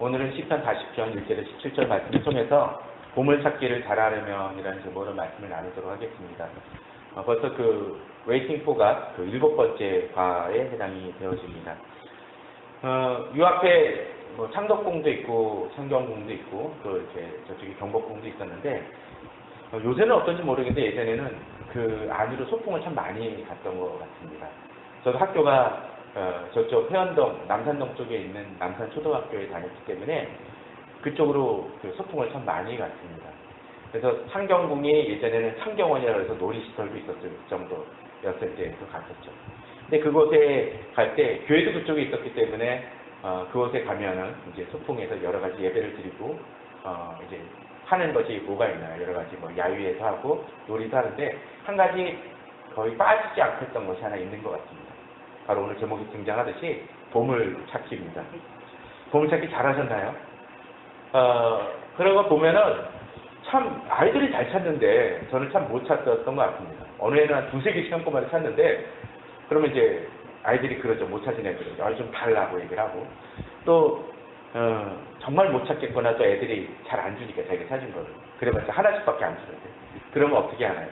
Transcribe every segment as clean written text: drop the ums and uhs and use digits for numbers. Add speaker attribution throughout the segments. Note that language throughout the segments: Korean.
Speaker 1: 오늘은 시편 40편 1절에서 17절 말씀을 통해서 보물찾기를 잘하려면 이라는 제목으로 말씀을 나누도록 하겠습니다. 벌써 그 Waiting for God, 그 7번째 과에 해당이 되어집니다. 이 앞에 뭐 창덕궁도 있고 성경궁도 있고 또 이렇게 저쪽에 경복궁도 있었는데 요새는 어떤지 모르겠는데 예전에는 그 안으로 소풍을 참 많이 갔던 것 같습니다. 저도 학교가 저쪽 해안동, 남산동 쪽에 있는 남산초등학교에 다녔기 때문에 그쪽으로 그 소풍을 참 많이 갔습니다. 그래서 창경궁이 예전에는 창경원이라고 해서 놀이시설도 있었을 정도였을 때도 갔었죠. 근데 그곳에 갈 때 교회도 그쪽에 있었기 때문에 그곳에 가면은 이제 소풍에서 여러 가지 예배를 드리고 이제 하는 것이 뭐가 있나요? 여러 가지 뭐 야유회도 하고 놀이도 하는데 한 가지 거의 빠지지 않겠던 것이 하나 있는 것 같습니다. 바로 오늘 제목이 등장하듯이 보물찾기입니다. 보물찾기 잘하셨나요? 그런 거 보면은 참 아이들이 잘 찾는데 저는 참 못 찾았던 것 같습니다. 어느 애는 한 2-3개 시간동안에 찾는데 그러면 이제 아이들이 그러죠. 못 찾은 애들은 좀 달라고 얘기를 하고 또 정말 못 찾겠거나 또 애들이 잘 안 주니까 자기가 찾은 거를 그래봤자 하나씩밖에 안 주는데 그러면 어떻게 하나요?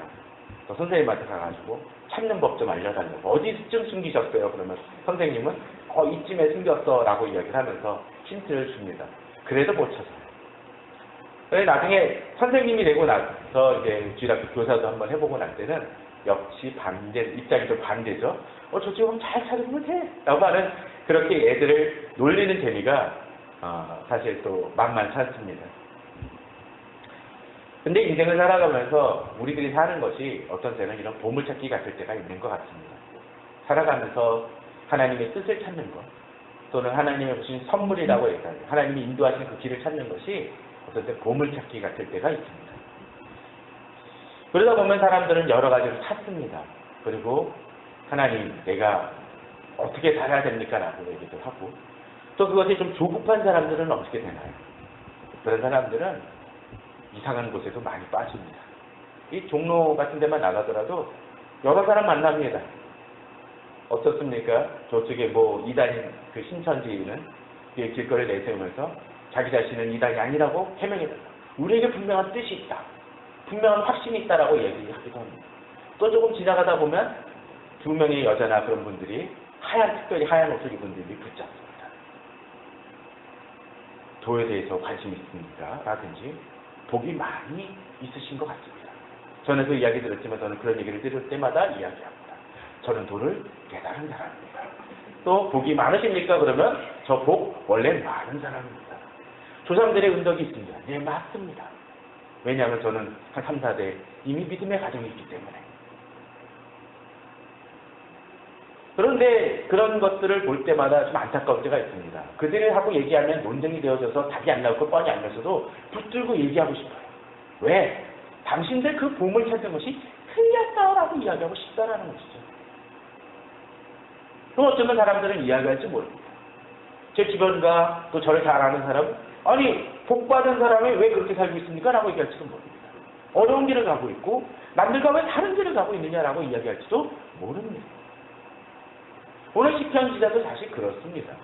Speaker 1: 또 선생님한테 가가지고 찾는 법 좀 알려달라고 어디쯤 숨기셨어요? 그러면 선생님은 이쯤에 숨겼어 라고 이야기를 하면서 힌트를 줍니다. 그래도 못 찾아요. 나중에 선생님이 되고 나서 이제 주일학교 교사도 한번 해보고 날 때는 역시 입장이 좀 반대죠. 저 지금 잘 찾으면 돼 라고 하는 그렇게 애들을 놀리는 재미가 사실 또 만만치 않습니다. 근데 인생을 살아가면서 우리들이 사는 것이 어떤 때는 이런 보물찾기 같을 때가 있는 것 같습니다. 살아가면서 하나님의 뜻을 찾는 것 또는 하나님의 주신 선물이라고 얘기하죠. 하나님이 인도하신 그 길을 찾는 것이 어떤 때 보물찾기 같을 때가 있습니다. 그러다 보면 사람들은 여러 가지를 찾습니다. 그리고 하나님 내가 어떻게 살아야 됩니까? 라고 얘기도 하고 또 그것이 좀 조급한 사람들은 어떻게 되나요? 그런 사람들은 이상한 곳에도 많이 빠집니다. 이 종로 같은 데만 나가더라도 여러 사람 만납니다. 어떻습니까? 저쪽에 뭐 이단인 그 신천지는 길거리를 내세우면서 자기 자신은 이단이 아니라고 해명해달라. 우리에게 분명한 뜻이 있다. 분명한 확신이 있다라고 얘기하기도 합니다. 또 조금 지나가다 보면 2명의 여자나 그런 분들이 특별히 하얀 옷을 입은 분들이 붙잡습니다. 도에 대해서 관심이 있습니까? 라든지 복이 많이 있으신 것 같습니다. 전에도 이야기 들었지만 저는 그런 얘기를 들을 때마다 이야기합니다. 저는 도를 깨달은 사람입니다. 또 복이 많으십니까? 그러면 저 복 원래 많은 사람입니다. 조상들의 은덕이 있습니다. 네, 맞습니다. 왜냐하면 저는 한 3-4대 이미 믿음의 가정이 있기 때문에. 그런데 그런 것들을 볼 때마다 좀 안타까울 때가 있습니다. 그들하고 얘기하면 논쟁이 되어져서 답이 안 나올 거 뻔히 알면서도 붙들고 얘기하고 싶어요. 왜? 당신들 그 보물 찾는 것이 틀렸다라고 이야기하고 싶다라는 것이죠. 그럼 어쩌면 사람들은 이야기할지 모릅니다. 제 주변과 또 저를 잘 아는 사람은 아니 복받은 사람이 왜 그렇게 살고 있습니까? 라고 얘기할지도 모릅니다. 어려운 길을 가고 있고 남들과 왜 다른 길을 가고 있느냐라고 이야기할지도 모릅니다. 오늘 시편 기자도 사실 그렇습니다.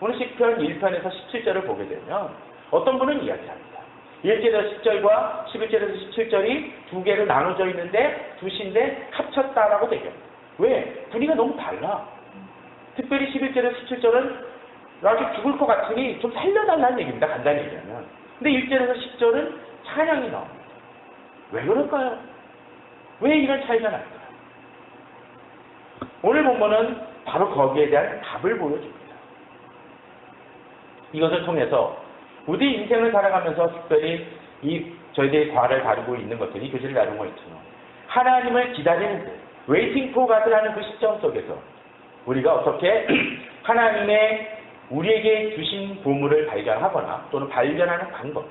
Speaker 1: 오늘 시편 1편에서 17절을 보게 되면 어떤 분은 이야기합니다. 1절에서 10절과 11절에서 17절이 두 개로 나눠져 있는데 두 시인데 합쳤다라고 되죠. 왜? 분위기가 너무 달라. 특별히 11절에서 17절은 아주 죽을 것 같으니 좀 살려달라는 얘기입니다. 간단히 얘기하면. 근데 1절에서 10절은 찬양이 나옵니다. 왜 그럴까요? 왜 이런 차이가 날까요? 오늘 본문은 바로 거기에 대한 답을 보여줍니다. 이것을 통해서 우리 인생을 살아가면서 특별히 저희들이 과를 다루고 있는 것들이 교실을 다루는 거 있죠. 하나님을 기다리는 데 waiting for God라는 그 시점 속에서 우리가 어떻게 하나님의 우리에게 주신 보물을 발견하거나 또는 발견하는 방법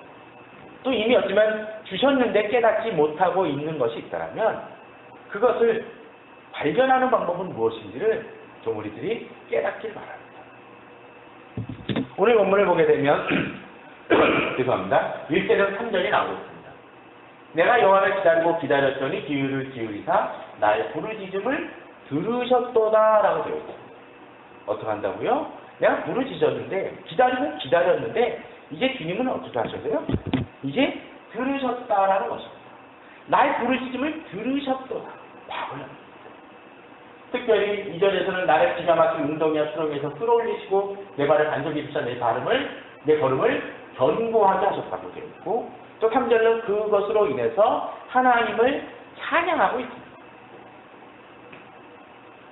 Speaker 1: 또 이미 어쩌면 주셨는데 깨닫지 못하고 있는 것이 있다면 그것을 발견하는 방법은 무엇인지를 좀 우리들이 깨닫길 바랍니다. 오늘 본문을 보게 되면 죄송합니다. 1절에서 3절이 나오고 있습니다. 내가 여호와를 기다리고 기다렸더니 귀를 기울이사 나의 부르짖음을 들으셨도다 라고 되어 있습니다. 어떻게 한다고요? 내가 부르짖었는데 기다리고 기다렸는데 이제 주님은 어떻게 하셨어요? 이제 들으셨다라는 것입니다. 나의 부르짖음을 들으셨도다. 과거는. 특별히 이전에서는 나를 기가 막힌 웅덩이와 수렁에서 끌어올리시고 내 발을 반석에 붙여 내 걸음을 견고하게 하셨다고 되어 있고, 또 3절은 그것으로 인해서 하나님을 찬양하고 있습니다.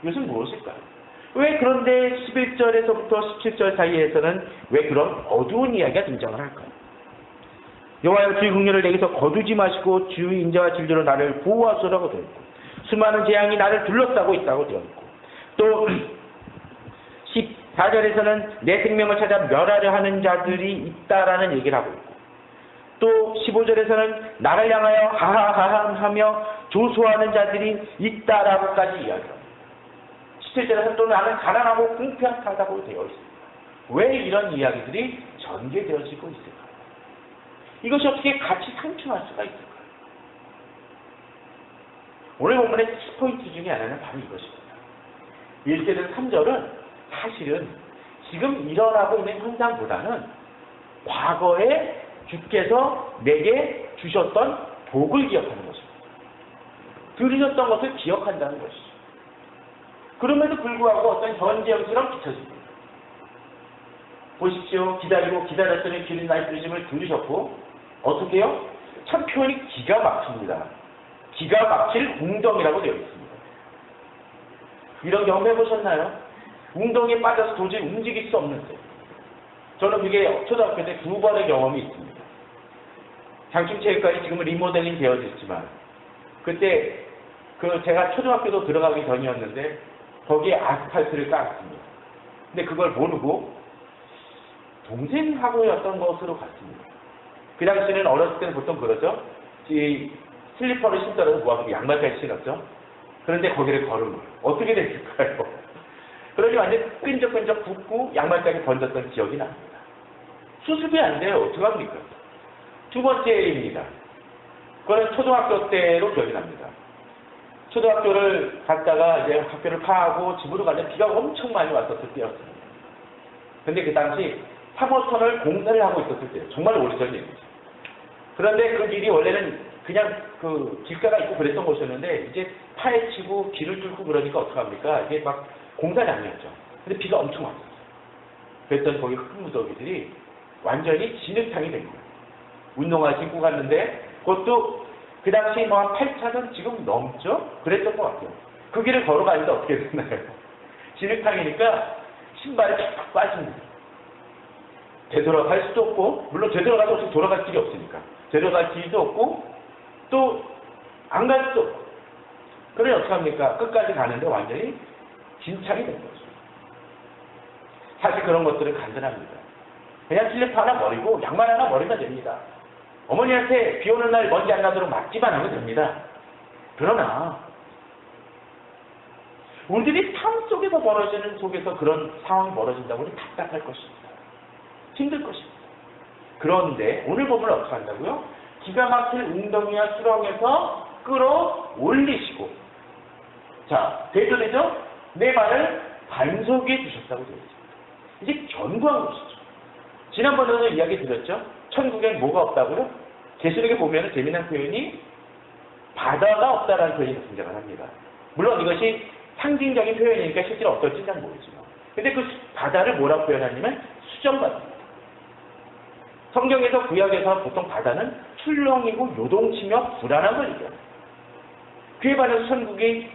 Speaker 1: 이것은 무엇일까요? 왜 그런데 11절에서부터 17절 사이에서는 왜 그런 어두운 이야기가 등장을 할까요? 여호와여 주의 긍휼을 내게서 거두지 마시고 주의 인자와 진리로 나를 보호하소서라고 되어 있고, 수많은 재앙이 나를 둘러싸고 있다고 되어 있고, 또 14절에서는 내 생명을 찾아 멸하려 하는 자들이 있다라는 얘기를 하고 있고, 또 15절에서는 나를 향하여 하하하하하며 조소하는 자들이 있다라고까지 이야기합니다. 17절에서는 또 나는 가난하고 궁핍하다고 되어 있습니다. 왜 이런 이야기들이 전개되어지고 있을까요? 이것이 어떻게 같이 상충할 수가 있을까요? 오늘 본문의 키포인트 중에 하나는 바로 이것입니다. 1절에서 3절은 사실은 지금 일어나고 있는 현상보다는 과거에 주께서 내게 주셨던 복을 기억하는 것입니다. 들으셨던 것을 기억한다는 것이죠. 그럼에도 불구하고 어떤 현재형처럼 비춰집니다. 보십시오. 기다리고 기다렸더니 기린 나의 부르심을 들으셨고, 어떻게 해요? 참 표현이 기가 막힙니다. 기가 막힐 웅덩이라고 되어 있습니다. 이런 경험 해보셨나요? 웅덩이에 빠져서 도저히 움직일 수 없는데. 저는 그게 초등학교 때 2번의 경험이 있습니다. 장충체육관이 지금은 리모델링 되어졌지만, 그때 제가 초등학교도 들어가기 전이었는데 거기에 아스팔트를 깔았습니다. 근데 그걸 모르고 동생하고였던 것으로 갔습니다. 그 당시에는 어렸을 때는 보통 그러죠. 이 슬리퍼를 신더라도 뭐하고 양말까지 신었죠. 그런데 거기를 걸으면 어떻게 됐을까요? 그러니 완전 끈적끈적 붓고 양말까지 던졌던 기억이 납니다. 수습이 안 돼요. 어떡합니까? 두 번째입니다. 그거는 초등학교 때로 기억이 납니다. 초등학교를 갔다가 이제 학교를 파하고 집으로 가는데 비가 엄청 많이 왔었을 때였습니다. 근데 그 당시 3호선을 공사를 하고 있었을 때예요. 정말 오래전 얘기죠. 그런데 그 길이 원래는 그냥 그 길가가 있고 그랬던 곳이었는데 이제 파헤치고 길을 뚫고 그러니까 어떡합니까? 이게 막 공사장이었죠. 근데 비가 엄청 왔어요. 그랬더니 거기 흙무더기들이 완전히 진흙탕이 된 거예요. 운동화 신고 갔는데 그것도 그 당시 뭐 한 8차선 지금 넘죠? 그랬던 것 같아요. 그 길을 걸어가는데 어떻게 됐나요? 진흙탕이니까 신발이 쫙 빠집니다. 되돌아갈 수도 없고, 물론 되돌아가도 어차피 돌아갈 길이 없으니까 되돌아갈 길도 없고 또 안 갈 수도 없고, 그러니 어떡합니까? 끝까지 가는데 완전히 진창이 된 거죠. 사실 그런 것들은 간단합니다. 그냥 슬리퍼 하나 버리고 양말 하나 버리면 됩니다. 어머니한테 비 오는 날 먼지 안 나도록 막지만 하면 됩니다. 그러나 우리들이 삶 속에서 벌어지는 속에서 그런 상황이 벌어진다고 하니 답답할 것입니다. 힘들 것입니다. 그런데 오늘 보면 어떻게 한다고요? 기가 막힐 웅덩이와 수렁에서 끌어올리시고, 자, 되죠? 내 발을 반석에 주셨다고 되어 있습니다. 이제 견고한 것이죠. 지난번에도 이야기 드렸죠? 천국엔 뭐가 없다고요? 계시록에 보면 재미난 표현이 바다가 없다라는 표현이 등장을 합니다. 물론 이것이 상징적인 표현이니까 실제로 어떨지는 잘 모르지만, 근데 그 바다를 뭐라고 표현하냐면 수정바다입니다. 성경에서 구약에서 보통 바다는 출렁이고 요동치며 불안한 걸 얘기합니다. 그에 반해서 천국의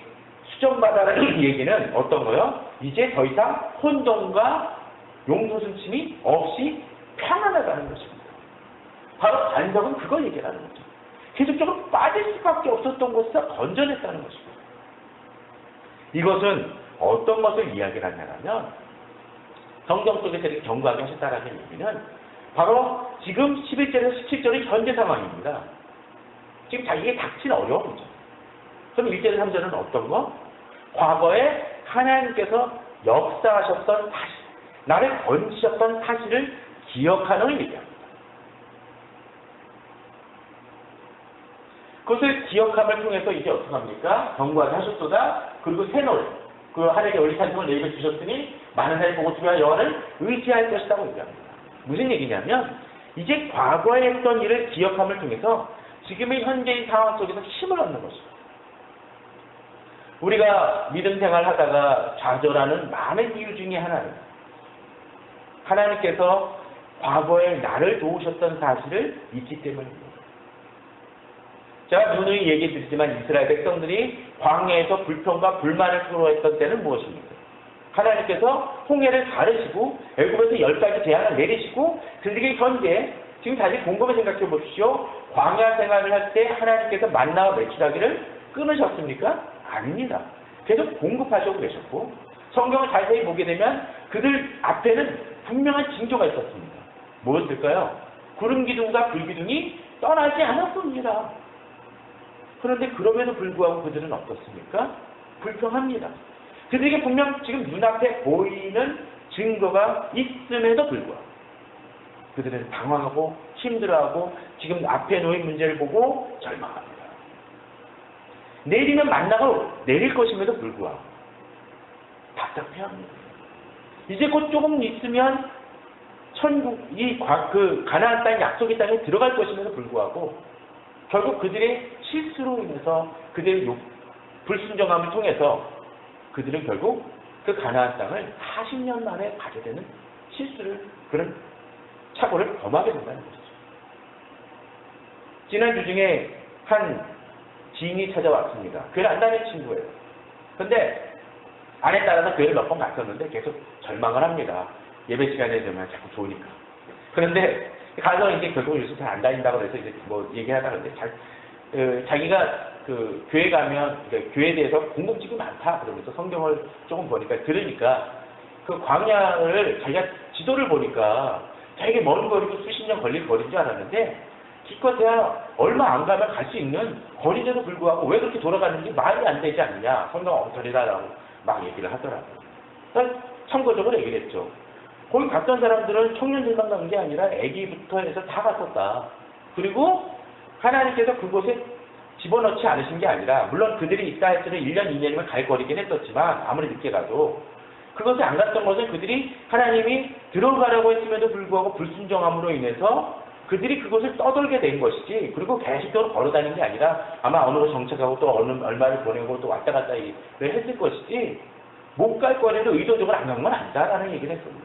Speaker 1: 수정바다라는 얘기는 어떤 거요? 이제 더 이상 혼돈과 용도순침이 없이 평안하다는 것입니다. 바로 반석은 그걸 얘기하는 거죠. 계속적으로 빠질 수밖에 없었던 곳에서 건져냈다는 것입니다. 이것은 어떤 것을 이야기를 하냐면, 성경 속에서 이렇게 견고하게 하셨다라는 얘기는 바로 지금 11절에서 17절의 현재 상황입니다. 지금 자기에게 닥친 어려움이죠. 그럼 1절, 3절은 어떤 거? 과거에 하나님께서 역사하셨던 사실, 나를 건지셨던 사실을 기억하는 얘기합니다. 그것을 기억함을 통해서 이제 어떻게 합니까? 견고하게 하셨도다. 그리고 새 노래. 그 하늘에 올리 산통을 내 입에 주셨으니 많은 사람이 보고 주와 여호와를 의지할 것이라고 얘기합니다. 무슨 얘기냐면 이제 과거에 했던 일을 기억함을 통해서 지금의 현재의 상황 속에서 힘을 얻는 것입니다. 우리가 믿음 생활을 하다가 좌절하는 많은 이유 중에 하나는 하나님께서 과거에 나를 도우셨던 사실을 잊기 때문입니다. 제가 누누이 얘기 드리지만 이스라엘 백성들이 광야에서 불평과 불만을 토로했던 때는 무엇입니까? 하나님께서 홍해를 가르시고 애굽에서 10가지 재앙을 내리시고 그들에게 현재 지금 다시 곰곰이 생각해 보십시오. 광야 생활을 할 때 하나님께서 만나와 매출하기를 끊으셨습니까? 아닙니다. 계속 공급하시고 계셨고 성경을 자세히 보게 되면 그들 앞에는 분명한 징조가 있었습니다. 무엇일까요? 구름 기둥과 불 기둥이 떠나지 않았습니다. 그런데 그럼에도 불구하고 그들은 어떻습니까? 불평합니다. 그들에게 분명 지금 눈앞에 보이는 증거가 있음에도 불구하고 그들은 당황하고 힘들어하고 지금 앞에 놓인 문제를 보고 절망합니다. 내리는 만나가 내릴 것임에도 불구하고 답답해합니다. 이제 곧 조금 있으면 천국, 그 가나안 땅 약속의 땅에 들어갈 것임에도 불구하고 결국 그들의 실수로 인해서 그들의 불순종함을 통해서 그들은 결국 그 가나안 땅을 40년 만에 가게 되는 실수를 그런 착오를 범하게 된다는 것이죠. 지난주 중에 한 지인이 찾아왔습니다. 교회를 안 다니는 친구예요. 근데 아내 따라서 교회를 몇 번 갔었는데 계속 절망을 합니다. 예배 시간에 되면 자꾸 좋으니까. 그런데 가서 이제 결국 요새 잘 안 다닌다고 해서 이제 뭐 얘기하다가 근데 자기가 그 교회 가면 그러니까 교회에 대해서 궁금증이 많다 그러면서 성경을 조금 보니까 들으니까 그 광야를 자기가 지도를 보니까 되게 먼 거리고 수십 년 걸릴 거리인 줄 알았는데 기껏해야 얼마 안 가면 갈 수 있는 거리인데도 불구하고 왜 그렇게 돌아가는지 말이 안 되지 않느냐. 성경 엉터리다라고 막 얘기를 하더라고요. 그러니까 참고적으로 얘기를 했죠. 거기 갔던 사람들은 청년들만 간 게 아니라 아기부터 해서 다 갔었다. 그리고 하나님께서 그곳에 집어넣지 않으신 게 아니라 물론 그들이 있다 할수록 1년, 2년이면 갈 거리긴 했었지만 아무리 늦게 가도 그것에 안 갔던 것은 그들이 하나님이 들어가라고 했음에도 불구하고 불순종함으로 인해서 그들이 그것을 떠돌게 된 것이지 그리고 계속적으로 걸어다니는 게 아니라 아마 어느 곳 정착하고 또 얼마를 보내고 또 왔다 갔다 했을 것이지 못 갈 거리를 의도적으로 안 간 건 아니다라는 얘기를 했습니다.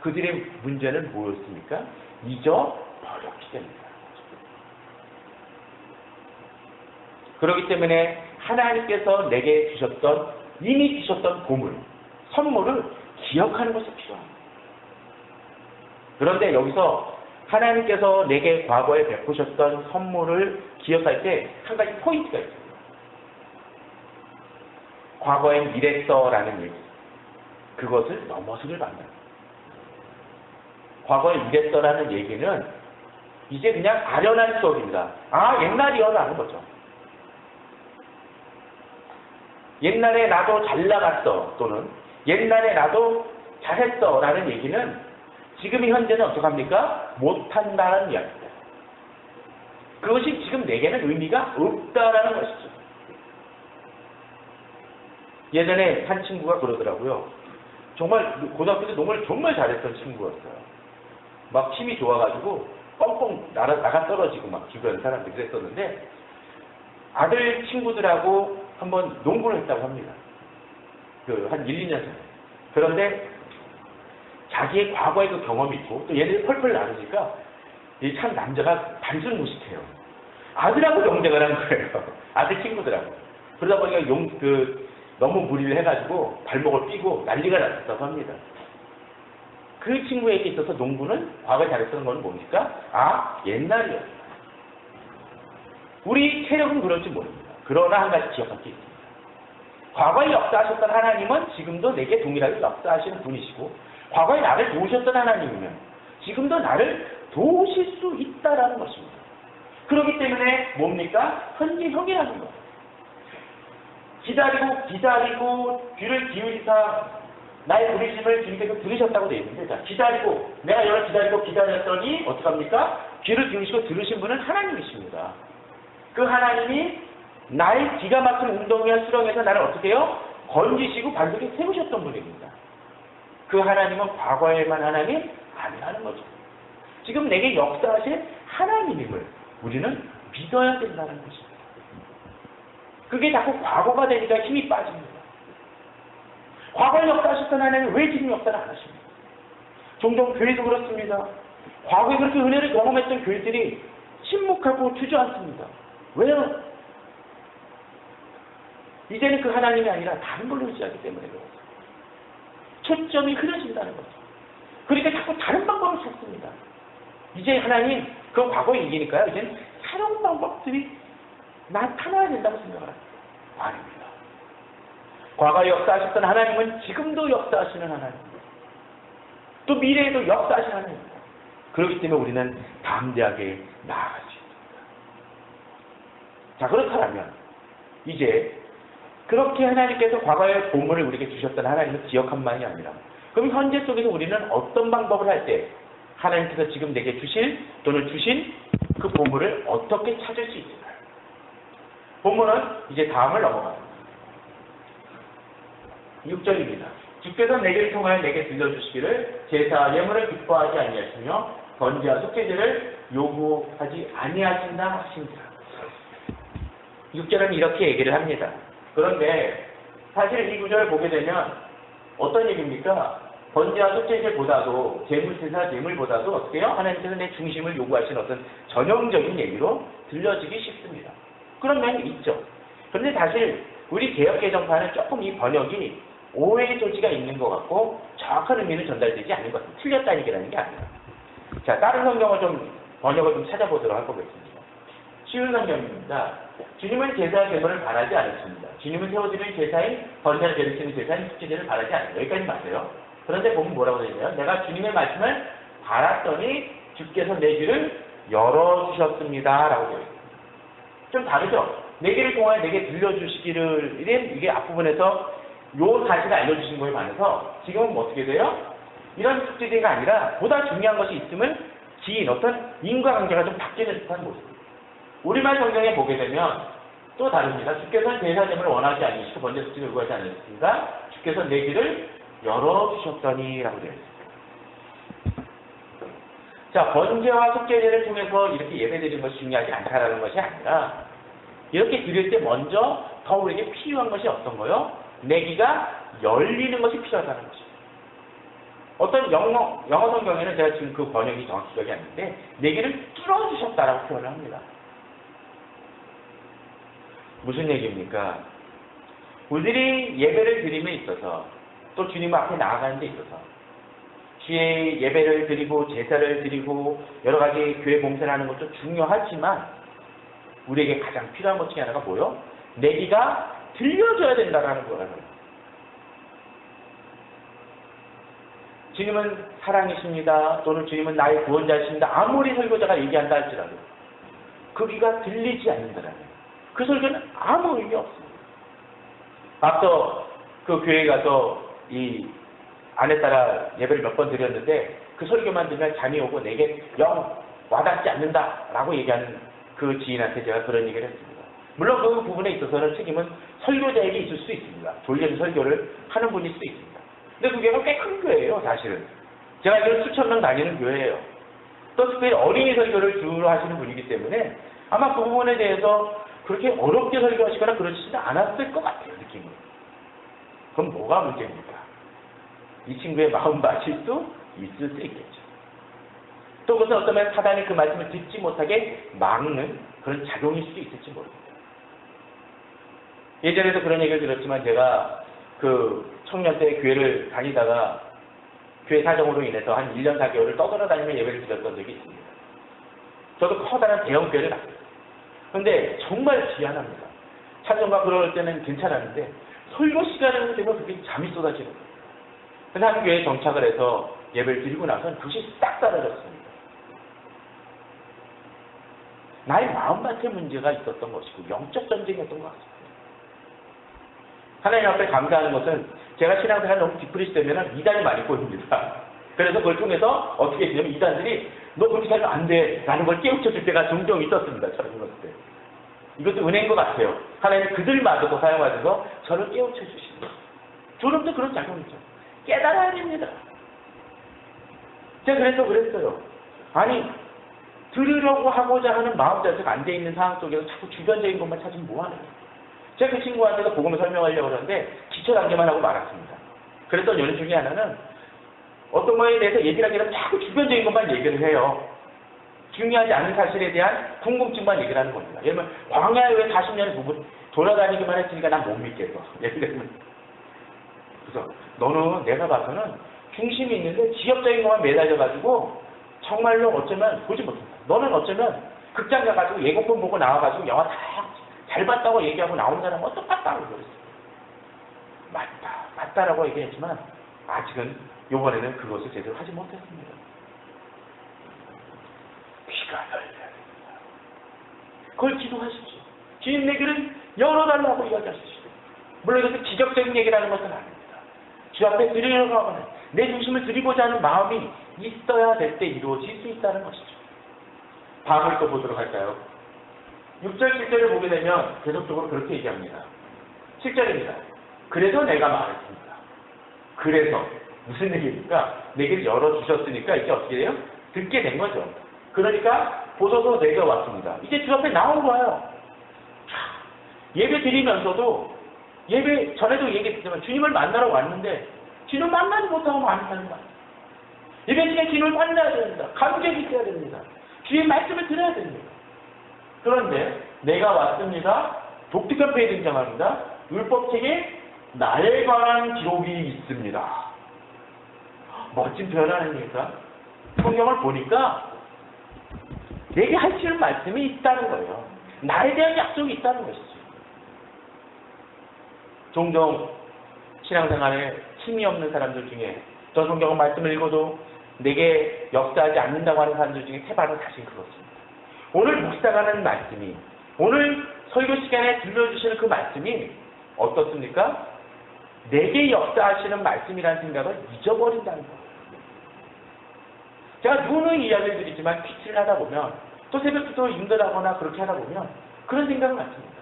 Speaker 1: 그들의 문제는 뭐였습니까? 잊어버렸기 때문이다. 그렇기 때문에 하나님께서 내게 주셨던 이미 주셨던 보물, 선물을 기억하는 것이 필요합니다. 그런데 여기서 하나님께서 내게 과거에 베푸셨던 선물을 기억할 때 한 가지 포인트가 있습니다. 과거엔 이랬어라는 얘기. 그것을 넘어서길 바랍니다. 과거에 이랬어라는 얘기는 이제 그냥 아련한 추억입니다. 아, 옛날이여라는 거죠. 옛날에 나도 잘 나갔어 또는 옛날에 나도 잘했어 라는 얘기는 지금 현재는 어떡합니까? 못한다는 이야기입니다. 그것이 지금 내게는 의미가 없다라는 것이죠. 예전에 한 친구가 그러더라고요. 정말 고등학교 때 농구를 정말 잘했던 친구였어요. 막 힘이 좋아가지고 뻥뻥 나가 떨어지고 막 주변 사람들이 그랬었는데 아들 친구들하고 한번 농구를 했다고 합니다. 한 1, 2년 전에. 그런데 자기의 과거의 그 경험이 있고 또 얘들이 펄펄 나르니까 이 참 남자가 단순 무식해요. 아들하고 경쟁을 한 거예요. 아들 친구들하고. 그러다 보니까 너무 무리를 해가지고 발목을 삐고 난리가 났다고 합니다. 그 친구에게 있어서 농구는 과거에 잘했던 건 뭡니까? 아, 옛날이었다. 우리 체력은 그럴지 모릅니다. 그러나 한 가지 기억할 게 있습니다. 과거에 역사하셨던 하나님은 지금도 내게 동일하게 역사하시는 분이시고 과거에 나를 도우셨던 하나님이면 지금도 나를 도우실 수 있다라는 것입니다. 그렇기 때문에 뭡니까? 현재형이라는 것. 기다리고 귀를 기울이사 나의 부르심을 주님께서 들으셨다고 되어 있는데 자, 기다리고 내가 여러 기다렸더니 어떡합니까? 귀를 기울이시고 들으신 분은 하나님이십니다. 그 하나님이 나의 기가 막힌 운동이나 수렁에서 나를 어떻게 해요? 건지시고 반석에 세우셨던 분입니다. 그 하나님은 과거에만 하나님 아니라는 거죠. 지금 내게 역사하실 하나님임을 우리는 믿어야 된다는 것입니다. 그게 자꾸 과거가 되니까 힘이 빠집니다. 과거에 역사하셨던 하나님은 왜 지금 역사를 안 하십니까? 종종 교회도 그렇습니다. 과거에 그렇게 은혜를 경험했던 교회들이 침묵하고 주저앉습니다. 왜요? 이제는 그 하나님이 아니라 다른 걸로 의지하기 때문에 그렇습니다. 초점이 흐려진다는 거죠. 그러니까 자꾸 다른 방법을 찾습니다. 이제 하나님, 그 과거에 이기니까요. 이제는 새로운 방법들이 나타나야 된다고 생각을 합니다. 아닙니다. 과거에 역사하셨던 하나님은 지금도 역사하시는 하나님입니다. 또 미래에도 역사하시는 하나님입니다. 그렇기 때문에 우리는 담대하게 나아갈 수 있습니다. 자, 그렇다면 이제 그렇게 하나님께서 과거의 보물을 우리에게 주셨던 하나님을 기억한만이 아니라 그럼 현재 속에서 우리는 어떤 방법을 할 때 하나님께서 지금 내게 주실 또는 주신 그 보물을 어떻게 찾을 수 있을까요? 본문은 이제 다음을 넘어갑니다. 6절입니다. 주께서 내게를 통하여 내게 들려주시기를 제사 예물을 기뻐하지 아니하시며 번제와 속죄제를 요구하지 아니하신다 하신지라. 6절은 이렇게 얘기를 합니다. 그런데 사실 이 구절을 보게 되면 어떤 얘기입니까? 번제와 속죄제보다도 제물제사 제물보다도 어떻게 해요? 하나님께서 내 중심을 요구하시는 어떤 전형적인 얘기로 들려지기 쉽습니다. 그런 면이 있죠. 그런데 사실 우리 개역개정파는 조금 이 번역이 오해의 소지가 있는 것 같고 정확한 의미는 전달되지 않는 것 같습니다. 틀렸다는 얘기라는 게 아니라. 자, 다른 성경을 번역을 좀 찾아보도록 하겠습니다. 쉬운 성경입니다. 주님은 제사와 제물을 바라지 않으십니다. 주님은 세워드리는 제사인 번제를 드리시는 제사인 속죄제를 바라지 않습니다. 여기까지 맞아요. 그런데 보면 뭐라고 되어 있냐면 내가 주님의 말씀을 바랐더니 주께서 내 귀를 열어주셨습니다. 라고 되어 있습니다. 좀 다르죠? 내 귀를 통하여 내게 들려주시기를 이게 앞부분에서 요 사실을 알려주신 거에 반해서 지금은 뭐 어떻게 돼요? 이런 속죄제가 아니라 보다 중요한 것이 있음을 지인 어떤 인과관계가 좀 바뀌는 듯한 모습입니다. 우리말 성경에 보게 되면 또 다릅니다. 주께서는 제사제물을 원하지 않으시고 번제 속죄를 요구하지 않으십니다. 주께서 내 귀를 열어주셨더니 라고 되어 있습니다. 자, 번제와 속죄제를 통해서 이렇게 예배드리는 것이 중요하지 않다라는 것이 아니라 이렇게 드릴 때 먼저 더 우리에게 필요한 것이 어떤 거요? 내 귀가 열리는 것이 필요하다는 것입니다. 어떤 영어 성경에는 제가 지금 그 번역이 정확히 기억이 안 나는데 내 귀를 뚫어주셨다라고 표현을 합니다. 무슨 얘기입니까? 우리들이 예배를 드림에 있어서 또 주님 앞에 나아가는 데 있어서 주의 예배를 드리고 제사를 드리고 여러 가지 교회 봉사를 하는 것도 중요하지만 우리에게 가장 필요한 것 중에 하나가 뭐요? 내 귀가 들려줘야 된다는 거라는 거예요. 주님은 사랑이십니다. 또는 주님은 나의 구원자이십니다. 아무리 설교자가 얘기한다 할지라도 그 귀가 들리지 않는다라는 거예요. 그 설교는 아무 의미 없습니다. 앞서 그 교회에 가서 이 아내 따라 예배를 몇 번 드렸는데 그 설교만 들으면 잠이 오고 내게 영 와닿지 않는다라고 얘기하는 그 지인한테 제가 그런 얘기를 했습니다. 물론 그 부분에 있어서는 책임은 설교자에게 있을 수 있습니다. 졸려서 설교를 하는 분일 수도 있습니다. 근데 그 교회가 꽤 큰 교회예요, 사실은. 제가 알기로 수천 명 다니는 교회예요. 또 특별히 어린이 설교를 주로 하시는 분이기 때문에 아마 그 부분에 대해서 그렇게 어렵게 설교하시거나 그러시지 않았을 것 같아요, 느낌은. 그럼 뭐가 문제입니까? 이 친구의 마음밭일 수 있을 수 있겠죠. 또 그것은 어쩌면 사단이 그 말씀을 듣지 못하게 막는 그런 작용일 수도 있을지 모릅니다. 예전에도 그런 얘기를 들었지만 제가 그 청년 때 교회를 다니다가 교회 사정으로 인해서 한 1년 4개월을 떠돌아다니며 예배를 드렸던 적이 있습니다. 저도 커다란 대형 교회를 갔어요. 근데 정말 지안합니다. 찬송가 그럴 때는 괜찮았는데 설교 시간을 되면 그게 잠이 쏟아지는 거예요. 근데 한 교회에 정착을 해서 예배를 드리고 나서는 그것이 딱 사라졌습니다. 나의 마음밭에 문제가 있었던 것이고 영적 전쟁이었던 것 같습니다. 하나님 앞에 감사하는 것은 제가 신앙생활 너무 디프리시되면 이단이 많이 보입니다. 그래서 그걸 통해서 어떻게 되냐면 이단들이 너 그렇게 살면 안 돼 라는 걸 깨우쳐줄 때가 종종 있었습니다. 저런 것들. 이것도 은혜인 것 같아요. 하나님은 그들마저도 사용하셔서 저를 깨우쳐 주십니다. 저놈도 그런 작용이죠. 깨달아야 됩니다. 제가 그래서 그랬어요. 아니, 들으려고 하고자 하는 마음 자체가 안 돼 있는 상황 속에서 자꾸 주변적인 것만 찾으면 뭐하는 거예요. 제가 그 친구한테도 복음을 설명하려고 하는데 기초 단계만 하고 말았습니다. 그랬던 연유 중에 하나는 어떤 거에 대해서 얘기를 하기는 자꾸 주변적인 것만 얘기를 해요. 중요하지 않은 사실에 대한 궁금증만 얘기를 하는 겁니다. 예를 들면 광야에 왜 40년을 돌아다니기만 했으니까 난 못 믿겠어. 예를 들면 그래서 너는 내가 봐서는 중심이 있는데 지역적인 것만 매달려가지고 정말로 어쩌면 보지 못한다. 너는 어쩌면 극장 가가지고 예고편 보고 나와가지고 영화 다 잘 봤다고 얘기하고 나온 사람은 똑같다고 그랬어요. 맞다라고 얘기했지만 아직은 요번에는 그것을 제대로 하지 못했습니다. 귀가 열려야 됩니다. 그걸 기도하십시오. 주님 내 귀를 열어달라고 이야기하십시오. 물론 이것은 지적적인 얘기라는 것은 아닙니다. 주 앞에 드리려고 하거나 내 중심을 드리고자 하는 마음이 있어야 될 때 이루어질 수 있다는 것이죠. 다음을 또 보도록 할까요? 6절, 7절을 보게 되면 계속적으로 그렇게 얘기합니다. 7절입니다. 그래서 내가 말했습니다. 그래서 무슨 얘기입니까? 내게 열어주셨으니까 이제 어떻게 돼요? 듣게 된 거죠. 그러니까 보소서 내가 왔습니다. 이제 주 앞에 나온 거예요. 예배 드리면서도 예배 전에도 얘기했지만 주님을 만나러 왔는데 주님을 만나지 못하고 많이 사는 거예요. 예배 시간에 주님을 만나야 됩니다. 감격이 있어야 됩니다. 주의 말씀을 들어야 됩니다. 그런데 내가 왔습니다. 독특한 페이지 등장합니다. 율법책에 나에 관한 기록이 있습니다. 멋진 표현 아닙니까? 성경을 보니까 내게 하시는 말씀이 있다는 거예요. 나에 대한 약속이 있다는 것이죠. 종종 신앙생활에 힘이 없는 사람들 중에 저 성경 말씀을 읽어도 내게 역사하지 않는다고 하는 사람들 중에 태반은 사실 그렇습니다. 오늘 묵상하는 말씀이, 오늘 설교 시간에 들려주시는 그 말씀이 어떻습니까? 내게 역사하시는 말씀이라는 생각을 잊어버린다는 거예요. 제가 누누이 이야기를 드리지만 퀴즈를 하다 보면 또 새벽부터 인도하거나 그렇게 하다 보면 그런 생각을 갖습니다.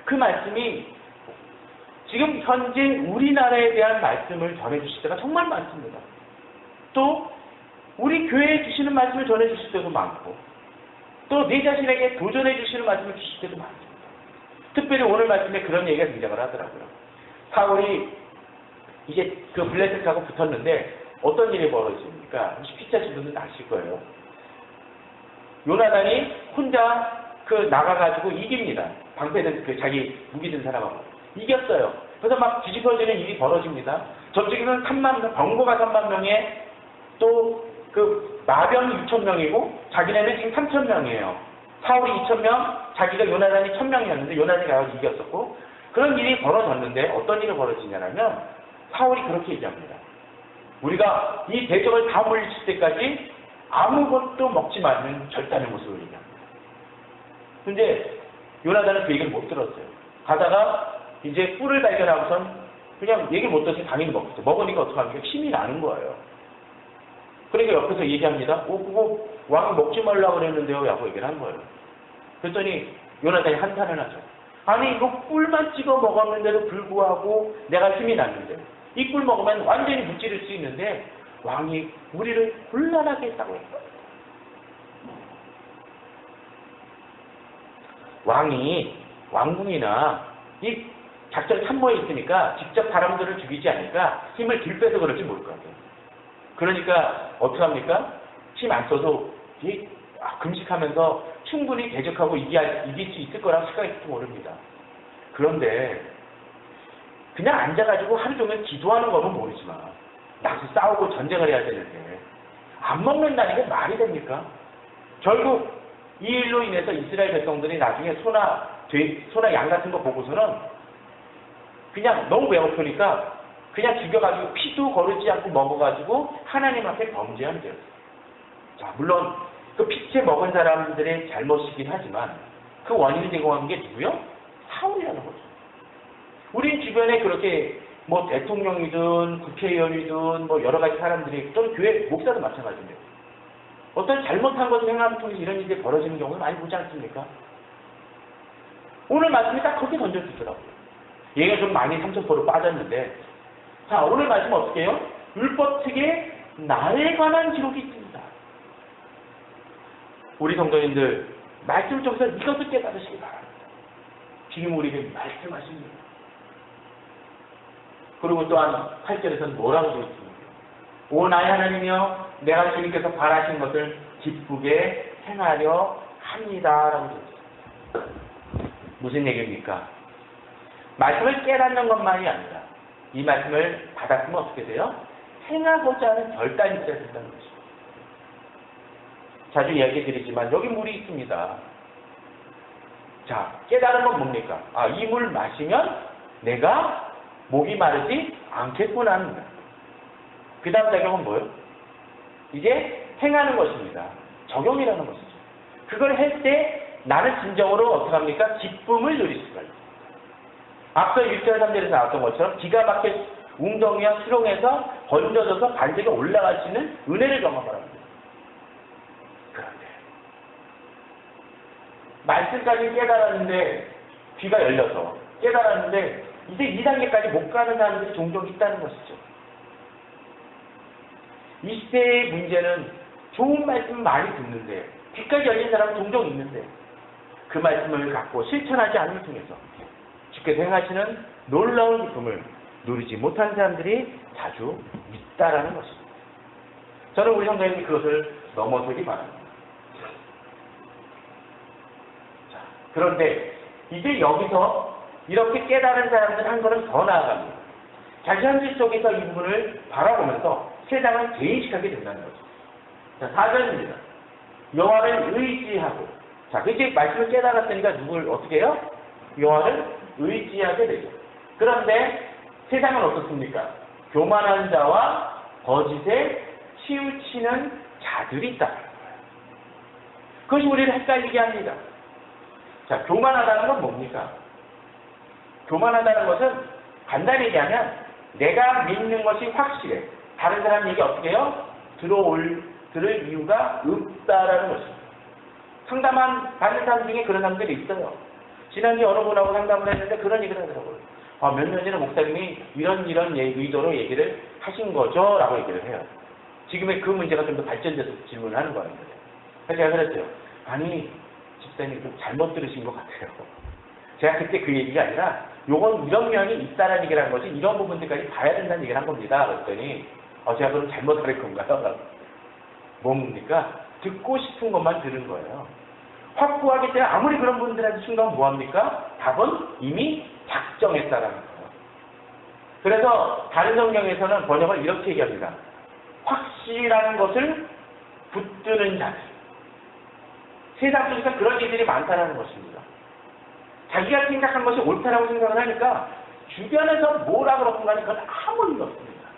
Speaker 1: 그 말씀이 지금 현재 우리나라에 대한 말씀을 전해주실 때가 정말 많습니다. 또 우리 교회에 주시는 말씀을 전해주실 때도 많고 또 내 자신에게 도전해 주시는 말씀을 주실 때도 많습니다. 특별히 오늘 말씀에 그런 얘기가 등장을 하더라고요. 사울이 이제 그 블레셋하고 붙었는데 어떤 일이 벌어집니까? 피차신 분들은 아실 거예요. 요나단이 혼자 나가가지고 이깁니다. 방패든 자기 무기 든 사람하고 이겼어요. 그래서 막 뒤집어지는 일이 벌어집니다. 저쪽에는 3만 명, 병거가 3만 명에 또 마병이 6,000명이고 자기네는 지금 3,000명이에요. 사울이 2,000명, 자기가 요나단이 1,000명이었는데 요나단이 가서 이겼었고 그런 일이 벌어졌는데 어떤 일이 벌어지냐면 사울이 그렇게 얘기합니다. 우리가 이 대적을 다 물리칠 때까지 아무것도 먹지 말는 절단의 모습을 얘기합니다. 근데 요나단은 그 얘기를 못 들었어요. 가다가 이제 뿔을 발견하고선 그냥 얘기를 못 들었으니 당연히 먹겠죠. 먹으니까 어떡합니까? 힘이 나는 거예요. 그러니까 옆에서 얘기합니다. 그거 왕이 먹지 말라고 그랬는데요. 라고 얘기를 한 거예요. 그랬더니 요나단이 한탄을 하죠. 아니 이거 꿀만 찍어 먹었는데도 불구하고 내가 힘이 났는데 이 꿀 먹으면 완전히 무찌를 수 있는데 왕이 우리를 곤란하게 했다고 했어요. 왕궁이나 이 작전 참모에 있으니까 직접 사람들을 죽이지 않으니까 힘을 들빼서 그럴지 모를 것 같아요. 그러니까 어떻게 합니까? 힘 안 써도 금식하면서 충분히 대적하고 이길 수 있을 거라고 생각할지도 모릅니다. 그런데 그냥 앉아가지고 하루 종일 기도하는 거면 모르지만 나서 싸우고 전쟁을 해야 되는데 안 먹는다는 게 말이 됩니까? 결국 이 일로 인해서 이스라엘 백성들이 나중에 소나 양 같은 거 보고서는 그냥 너무 배고프니까 그냥 죽여가지고 피도 거르지 않고 먹어가지고 하나님 앞에 범죄한 죄였어요. 자, 물론 그 피채 먹은 사람들의 잘못이긴 하지만 그 원인을 제공한 게 누구요? 사울이라는 거죠. 우리 주변에 그렇게 뭐 대통령이든 국회의원이든 뭐 여러 가지 사람들이 또는 교회 목사도 마찬가지인데 어떤 잘못한 것을 행함을 통해서 이런 일이 벌어지는 경우를 많이 보지 않습니까? 오늘 말씀이 딱 그렇게 던져주더라고요. 얘가 좀 많이 삼천포로 빠졌는데, 자, 오늘 말씀 어떻게 해요? 율법 책에 나에 관한 기록이 있습니다. 우리 성도님들, 말씀을 통해서 이것을 깨달으시기 바랍니다. 지금 우리에게 말씀하십니다. 그리고 또한 8절에서는 뭐라고 되어 있습니까? 오 나의 하나님이여, 내가 주님께서 바라신 것을 기쁘게 행하려 합니다. 라고 되어 있습니다. 무슨 얘기입니까? 말씀을 깨닫는 것만이 아니라 이 말씀을 받았으면 어떻게 돼요? 행하고자 하는 결단이 있어야 된다는 것입니다. 자주 이야기 드리지만 여기 물이 있습니다. 자, 깨달은 건 뭡니까? 아, 이 물 마시면 내가 목이 마르지 않겠구나 합니다. 그 다음 작용은 뭐예요? 이제 행하는 것입니다. 적용이라는 것이죠. 그걸 할 때 나는 진정으로 어떻게 합니까? 기쁨을 누릴 수가 있습니다. 앞서 1절 3절에서 나왔던 것처럼 기가 막혀 웅덩이와 수렁에서 번져져서 반대가 올라갈 수 있는 은혜를 경험합니다. 그런데 말씀까지 깨달았는데 귀가 열려서 깨달았는데 이제 2단계까지 못 가는 사람들이 종종 있다는 것이죠. 20대의 문제는 좋은 말씀 많이 듣는데 귀까지 열린 사람은 종종 있는데 그 말씀을 갖고 실천하지 않는 통해서 주께서 행하시는 놀라운 기쁨을 누리지 못한 사람들이 자주 있다라는 것입니다. 저는 우리 성도님이 그것을 넘어서기 바랍니다. 자, 그런데 이제 여기서 이렇게 깨달은 사람들 한 걸음 더 나아갑니다. 자기 현실 속에서 이 부분을 바라보면서 세상을 재인식하게 된다는 거죠. 자, 4절입니다. 여호와를 의지하고, 자, 이제 말씀을 깨달았으니까 누굴 어떻게 해요? 여호와를 의지하게 되죠. 그런데 세상은 어떻습니까? 교만한 자와 거짓에 치우치는 자들이 있다. 그것이 우리를 헷갈리게 합니다. 자, 교만하다는 건 뭡니까? 교만하다는 것은 간단히 얘기하면 내가 믿는 것이 확실해. 다른 사람 얘기 어떻게 해요? 들을 이유가 없다라는 것입니다. 받는 사람 중에 그런 사람들이 있어요. 지난주에 어느 분하고 상담을 했는데 그런 얘기를 하더라고요. 몇 년 전에 목사님이 이런 의도로 얘기를 하신 거죠? 라고 얘기를 해요. 지금의 그 문제가 좀 더 발전돼서 질문을 하는 거예요. 그래서 제가 그랬죠. 아니, 집사님 좀 잘못 들으신 것 같아요. 제가 그때 그 얘기가 아니라 요건 이런 면이 있다라는 얘기를 한 거지 이런 부분들까지 봐야 된다는 얘기를 한 겁니다. 그랬더니 제가 그럼 잘못 들을 건가요? 뭡니까? 듣고 싶은 것만 들은 거예요. 확고하기 때문에 아무리 그런 분들한테 순간 뭐합니까? 답은 이미 작정했다라는 거예요. 그래서 다른 성경에서는 번역을 이렇게 얘기합니다. 확실한 것을 붙드는 자들. 세상 속에서 그런 일들이 많다는 것입니다. 자기가 생각한 것이 옳다라고 생각을 하니까 주변에서 뭐라 그러건 간에 그건 아무 의미 없습니다.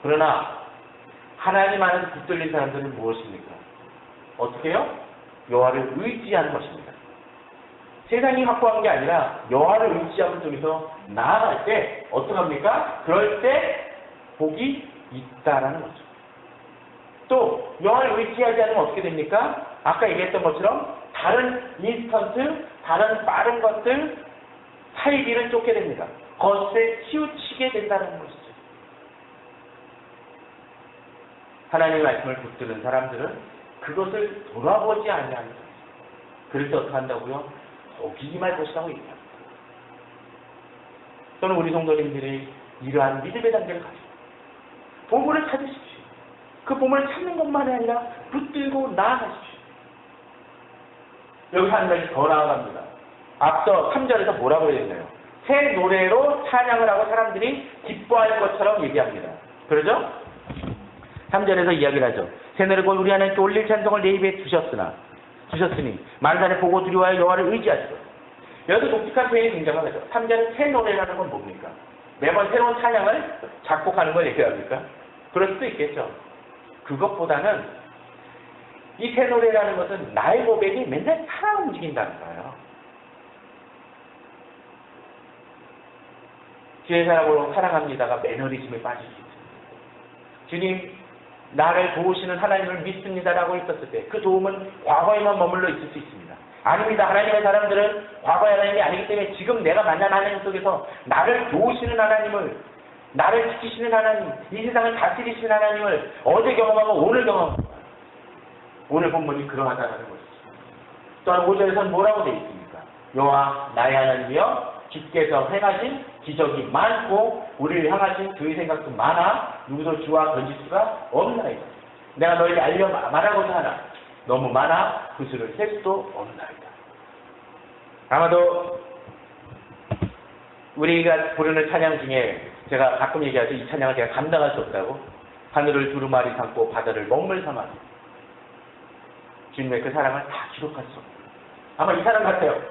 Speaker 1: 그러나 하나님 안에서 붙들린 사람들은 무엇입니까? 어떻게 해요? 여호와를 의지하는 것입니다. 세상이 확고한 게 아니라 여호와를 의지함을 통해서 나아갈 때 어떡합니까? 그럴 때 복이 있다라는 거죠. 또 여호와를 의지하지 않으면 어떻게 됩니까? 아까 얘기했던 것처럼 다른 인스턴트, 다른 빠른 것들 사이 길을 쫓게 됩니다. 것에 치우치게 된다는 것이죠. 하나님의 말씀을 붙드는 사람들은 그것을 돌아보지 아니합니다. 그래서 어떻게 한다고요? 복이 임할 것이라고 얘기합니다. 저는 우리 성도님들이 이러한 믿음의 단계를 가지고 보물을 찾으십시오. 그 보물을 찾는 것만이 아니라 붙들고 나아가십시오. 여기 한 가지 더 나아갑니다. 앞서 3절에서 뭐라고 했나요? 새 노래로 찬양을 하고 사람들이 기뻐할 것처럼 얘기합니다. 그러죠? 3절에서 이야기를 하죠. 새 노래로 우리 하나님께 올릴 찬송을 내 입에 주셨으니 만산에 보고 두려워하여 여호와를 의지하시고. 여기서 독특한 표현이 등장을 하죠. 3절은 새 노래라는 건 뭡니까? 매번 새로운 찬양을 작곡하는 걸 얘기합니까? 그럴 수도 있겠죠. 그것보다는 이 새 노래라는 것은 나의 고백이 맨날 살아 움직인다는 거예요. 주의 사랑으로 사랑합니다가 매너리즘에 빠질 수 있습니다. 주님, 나를 도우시는 하나님을 믿습니다라고 했었을 때 그 도움은 과거에만 머물러 있을 수 있습니다. 아닙니다. 하나님의 사람들은 과거의 하나님이 아니기 때문에 지금 내가 만난 하나님 속에서 나를 도우시는 하나님을, 나를 지키시는 하나님, 이 세상을 다스리시는 하나님을 어제 경험하고 오늘 경험합니다. 오늘 본문이 그러하다는 것이죠. 또한 5절에서는 뭐라고 되어 있습니까? 여호와 나의 하나님이여 주께서 행하신 기적이 많고 우리를 향하신 그의 생각도 많아 누구도 주와 던질 수가 없나이다. 내가 너에게 알려 말하고자 하나 너무 많아 그 수를 셀 수도 없나이다. 아마도 우리가 부르는 찬양 중에 제가 가끔 얘기하죠. 이 찬양을 제가 감당할 수 없다고. 하늘을 두루마리 삼고 바다를 먹물 삼아 주님의 그 사랑을 다 기록할 수 없다. 아마 이 사람 같아요.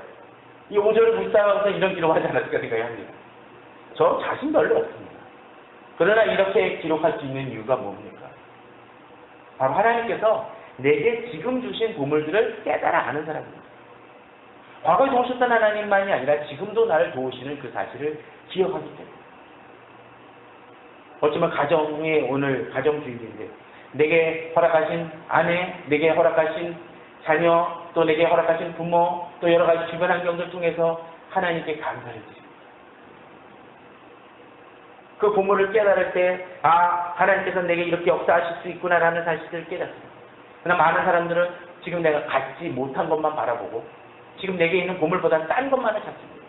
Speaker 1: 이 5절을 묵상하면서 이런 기록하지 않았을까 생각이 합니다. 저 자신 별로 없습니다. 그러나 이렇게 기록할 수 있는 이유가 뭡니까? 바로 하나님께서 내게 지금 주신 보물들을 깨달아 아는 사람입니다. 과거에 도우셨던 하나님만이 아니라 지금도 나를 도우시는 그 사실을 기억하기 때문에. 어쩌면 가정의 오늘 가정주일인데 내게 허락하신 아내, 내게 허락하신 자녀, 또 내게 허락하신 부모, 또 여러 가지 주변 환경들 통해서 하나님께 감사를 드립니다. 그 보물을 깨달을 때, 하나님께서 내게 이렇게 역사하실 수 있구나라는 사실을 깨닫습니다. 그러나 많은 사람들은 지금 내가 갖지 못한 것만 바라보고, 지금 내게 있는 보물보다 딴 것만을 찾습니다.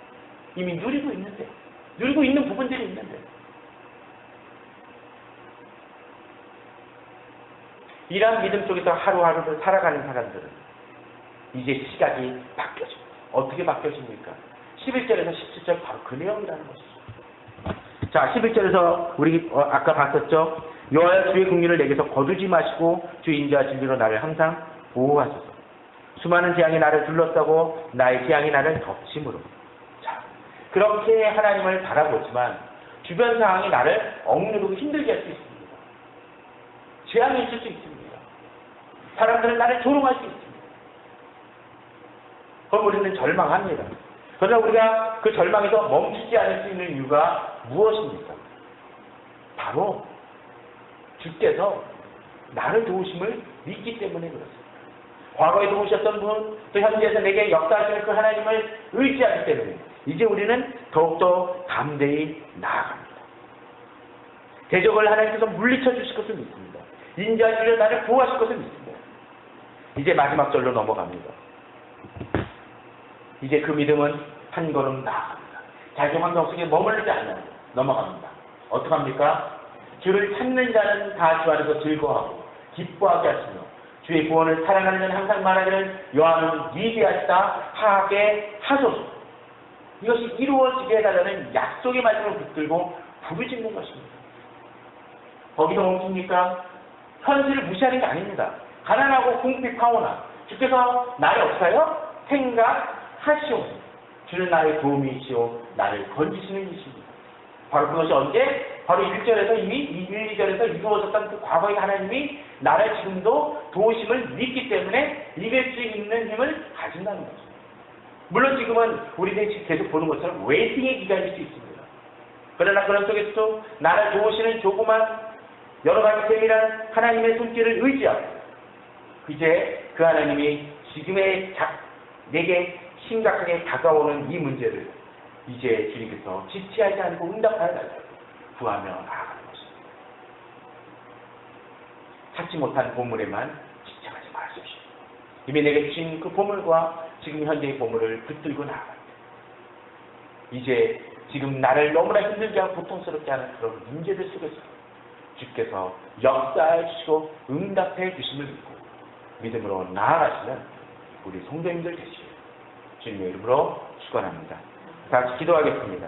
Speaker 1: 이미 누리고 있는데, 누리고 있는 부분들이 있는데. 이러한 믿음 속에서 하루하루를 살아가는 사람들은 이제 시각이 바뀌어집니다. 어떻게 바뀌어집니까? 11절에서 17절 바로 그 내용이라는 것이죠. 자, 11절에서 우리 아까 봤었죠. 여호와여 주의 긍휼을 내게서 거두지 마시고 주의 인자와 진리로 나를 항상 보호하소서. 수많은 재앙이 나를 둘러싸고 나의 재앙이 나를 덮침으로. 자, 그렇게 하나님을 바라보지만 주변 상황이 나를 억누르고 힘들게 할 수 있습니다. 재앙이 있을 수 있습니다. 사람들은 나를 조롱할 수 있습니다. 그럼 우리는 절망합니다. 그러나 우리가 그 절망에서 멈추지 않을 수 있는 이유가 무엇입니까? 바로 주께서 나를 도우심을 믿기 때문에 그렇습니다. 과거에 도우셨던 분, 또 현재에서 내게 역사하시는 그 하나님을 의지하기 때문에 이제 우리는 더욱더 담대히 나아갑니다. 대적을 하나님께서 물리쳐 주실 것을 믿습니다. 인자하시려 나를 보호하실 것을 믿습니다. 이제 마지막 절로 넘어갑니다. 이제 그 믿음은 한 걸음 나아갑니다. 자기 환경 속에 머물르지 않아요. 넘어갑니다. 어떡합니까? 주를 찾는 자는 다 주 안에서 즐거워하고 기뻐하게 하시며 주의 구원을 사랑하는 자는 항상 말하기를 여호와는 위대하시다 하게 하소서. 이것이 이루어지게 해달라는 약속의 말씀을 붙들고 부르짖는 것입니다. 거기서 멈춥니까? 현실을 무시하는 게 아닙니다. 가난하고 궁핍하오나 주께서 나를 없어요? 생각하시오. 주는 나의 도움이시오. 나를 건지시는 이십니다. 바로 그것이 언제? 바로 1절에서 이미 1, 2절에서 이루어졌던 그 과거의 하나님이 나를 지금도 도우심을 믿기 때문에 이길 수 있는 힘을 가진다는 거죠. 물론 지금은 우리들이 계속 보는 것처럼 웨이팅의 기간일 수 있습니다. 그러나 그런 속에서도 나를 도우시는 조그만 여러 가지 세밀한 하나님의 손길을 의지하고 이제 그 하나님이 지금의 내게 심각하게 다가오는 이 문제를 이제 주님께서 지체하지 않고 응답하여 달라고 구하며 나아가는 것입니다. 찾지 못한 보물에만 집착하지 마십시오. 이미 내게 주신 그 보물과 지금 현재의 보물을 붙들고 나아갑니다. 이제 지금 나를 너무나 힘들게 하고 고통스럽게 하는 그런 문제들 속에서 주께서 역사해 주시고 응답해 주심을 믿고 믿음으로 나아가시는 우리 성도님들 되시길 주님의 이름으로 축원합니다. 다 같이 기도하겠습니다.